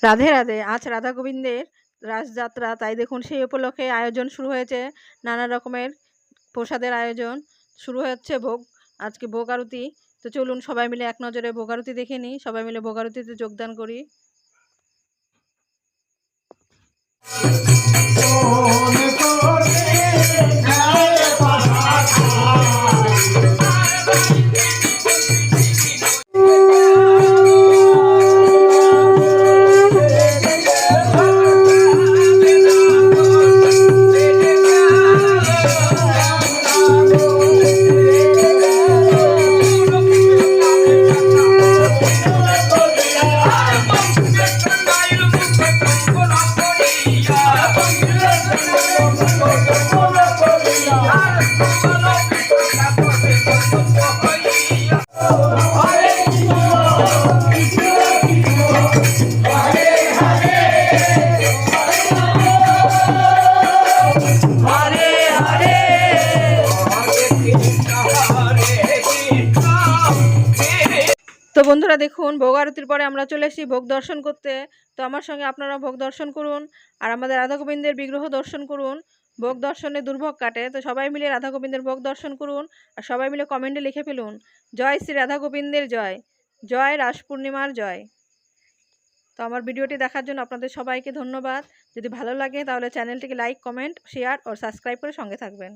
রাধে রাধে। আজ রাধা গোবিন্দের রাসযাত্রা, তাই দেখুন সেই উপলক্ষে আয়োজন শুরু হয়েছে। নানা রকমের প্রসাদের আয়োজন শুরু হচ্ছে। আজকে ভোগ আরতি। তো চলুন সবাই মিলে এক নজরে ভোগ আরতি দেখে নিই, সবাই মিলে ভোগ আরতিতে যোগদান করি। তো বন্ধুরা দেখুন, ভোগ আরতির পরে আমরা চলে এসেছি ভোগ দর্শন করতে। তো আমার সঙ্গে আপনারা ভোগ দর্শন করুন আর আমাদের রাধা গোবিন্দের বিগ্রহ দর্শন করুন। ভোগ দর্শনে দুর্ভোগ কাটে। তো সবাই মিলে রাধা গোবিন্দের ভোগ দর্শন করুন আর সবাই মিলে কমেন্টে লিখে ফেলুন, জয় শ্রী রাধা গোবিন্দের জয়, জয় রাস পূর্ণিমার জয়। তো আমার ভিডিওটি দেখার জন্য আপনাদের সবাইকে ধন্যবাদ। যদি ভালো লাগে তাহলে চ্যানেলটিকে লাইক, কমেন্ট, শেয়ার ও সাবস্ক্রাইব করে সঙ্গে থাকবেন।